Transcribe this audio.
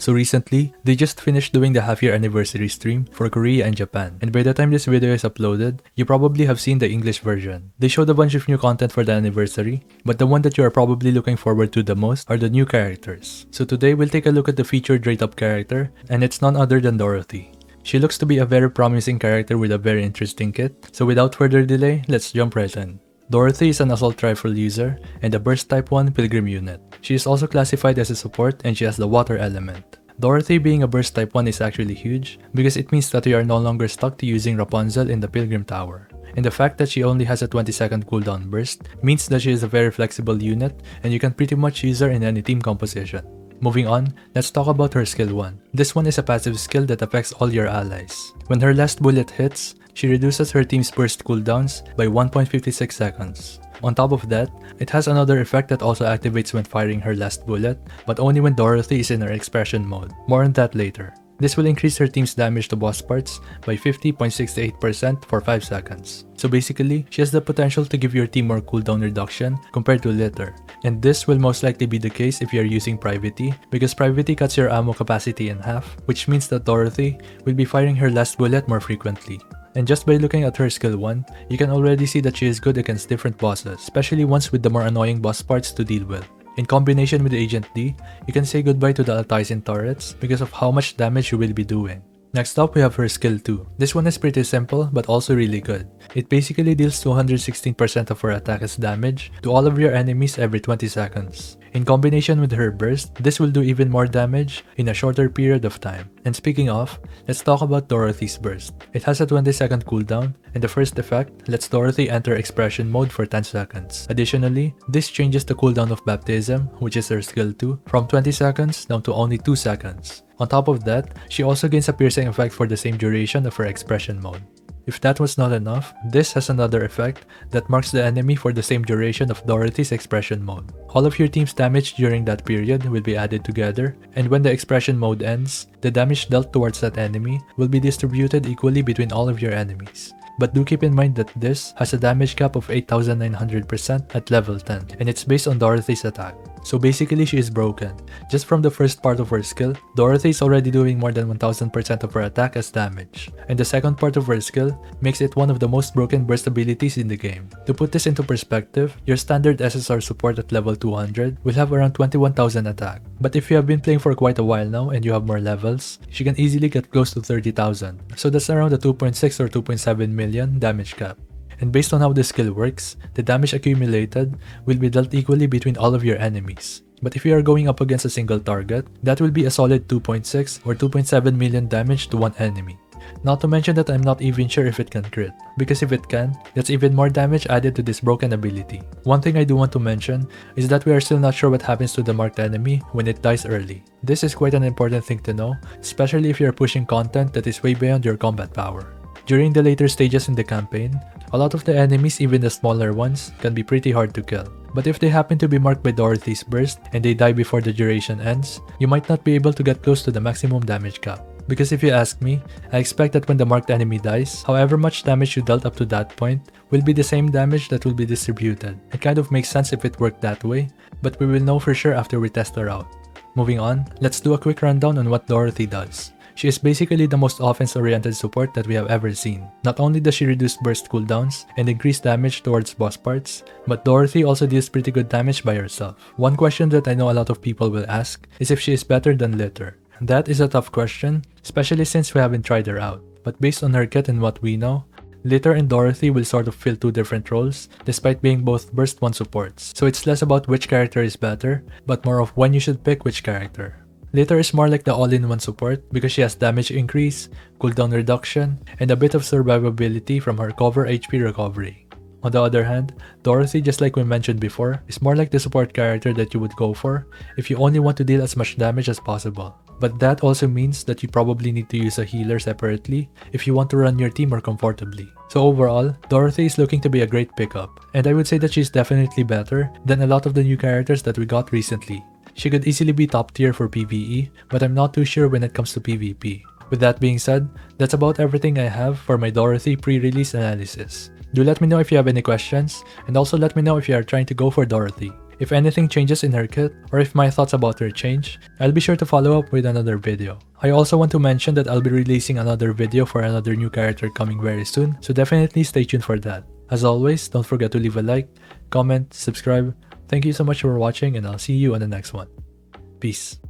So recently, they just finished doing the half-year anniversary stream for Korea and Japan, and by the time this video is uploaded, you probably have seen the English version. They showed a bunch of new content for the anniversary, but the one that you are probably looking forward to the most are the new characters. So today we'll take a look at the featured rate-up character, and it's none other than Dorothy. She looks to be a very promising character with a very interesting kit, so without further delay, let's jump right in. Dorothy is an assault rifle user and a burst type 1 pilgrim unit. She is also classified as a support and she has the water element. Dorothy being a burst type 1 is actually huge because it means that we are no longer stuck to using Rapunzel in the pilgrim tower. And the fact that she only has a 20-second cooldown burst means that she is a very flexible unit and you can pretty much use her in any team composition. Moving on, let's talk about her skill 1. This one is a passive skill that affects all your allies. When her last bullet hits, she reduces her team's burst cooldowns by 1.56 seconds. On top of that, it has another effect that also activates when firing her last bullet, but only when Dorothy is in her expression mode. More on that later. This will increase her team's damage to boss parts by 50.68% for 5 seconds. So basically, she has the potential to give your team more cooldown reduction compared to Litter. And this will most likely be the case if you are using Privity, because Privity cuts your ammo capacity in half, which means that Dorothy will be firing her last bullet more frequently. And just by looking at her skill 1, you can already see that she is good against different bosses, especially ones with the more annoying boss parts to deal with. In combination with Agent D, you can say goodbye to the Altizen turrets because of how much damage you will be doing. Next up, we have her skill 2. This one is pretty simple but also really good. It basically deals 216% of her attack as damage to all of your enemies every 20 seconds. In combination with her burst, this will do even more damage in a shorter period of time. And speaking of, let's talk about Dorothy's burst. It has a 20-second cooldown, and the first effect lets Dorothy enter expression mode for 10 seconds. Additionally, this changes the cooldown of Baptism, which is her skill 2, from 20 seconds down to only 2 seconds. On top of that, she also gains a piercing effect for the same duration of her expression mode. If that was not enough, this has another effect that marks the enemy for the same duration of Dorothy's expression mode. All of your team's damage during that period will be added together, and when the expression mode ends, the damage dealt towards that enemy will be distributed equally between all of your enemies. But do keep in mind that this has a damage cap of 8900% at level 10, and it's based on Dorothy's attack. So basically she is broken. Just from the first part of her skill, Dorothy is already doing more than 1000% of her attack as damage. And the second part of her skill makes it one of the most broken burst abilities in the game. To put this into perspective, your standard SSR support at level 200 will have around 21,000 attack. But if you have been playing for quite a while now and you have more levels, she can easily get close to 30,000. So that's around a 2.6 or 2.7 million damage cap. And based on how this skill works, the damage accumulated will be dealt equally between all of your enemies. But if you are going up against a single target, that will be a solid 2.6 or 2.7 million damage to one enemy. Not to mention that I'm not even sure if it can crit, because if it can, that's even more damage added to this broken ability. One thing I do want to mention is that we are still not sure what happens to the marked enemy when it dies early. This is quite an important thing to know, especially if you are pushing content that is way beyond your combat power. During the later stages in the campaign, a lot of the enemies, even the smaller ones, can be pretty hard to kill. But if they happen to be marked by Dorothy's burst and they die before the duration ends, you might not be able to get close to the maximum damage cap. Because if you ask me, I expect that when the marked enemy dies, however much damage you dealt up to that point will be the same damage that will be distributed. It kind of makes sense if it worked that way, but we will know for sure after we test her out. Moving on, let's do a quick rundown on what Dorothy does. She is basically the most offense-oriented support that we have ever seen. Not only does she reduce burst cooldowns and increase damage towards boss parts, but Dorothy also deals pretty good damage by herself. One question that I know a lot of people will ask is if she is better than Litter. That is a tough question, especially since we haven't tried her out. But based on her kit and what we know, Litter and Dorothy will sort of fill two different roles, despite being both burst 1 supports. So it's less about which character is better, but more of when you should pick which character. Litter is more like the all-in-one support because she has damage increase, cooldown reduction, and a bit of survivability from her cover HP recovery. On the other hand, Dorothy, just like we mentioned before, is more like the support character that you would go for if you only want to deal as much damage as possible. But that also means that you probably need to use a healer separately if you want to run your team more comfortably. So overall, Dorothy is looking to be a great pickup, and I would say that she's definitely better than a lot of the new characters that we got recently. She could easily be top tier for PvE, but I'm not too sure when it comes to PvP. With that being said, that's about everything I have for my Dorothy pre-release analysis. Do let me know if you have any questions, and also let me know if you are trying to go for Dorothy. If anything changes in her kit, or if my thoughts about her change, I'll be sure to follow up with another video. I also want to mention that I'll be releasing another video for another new character coming very soon, so definitely stay tuned for that. As always, don't forget to leave a like, comment, subscribe. Thank you so much for watching, and I'll see you on the next one. Peace.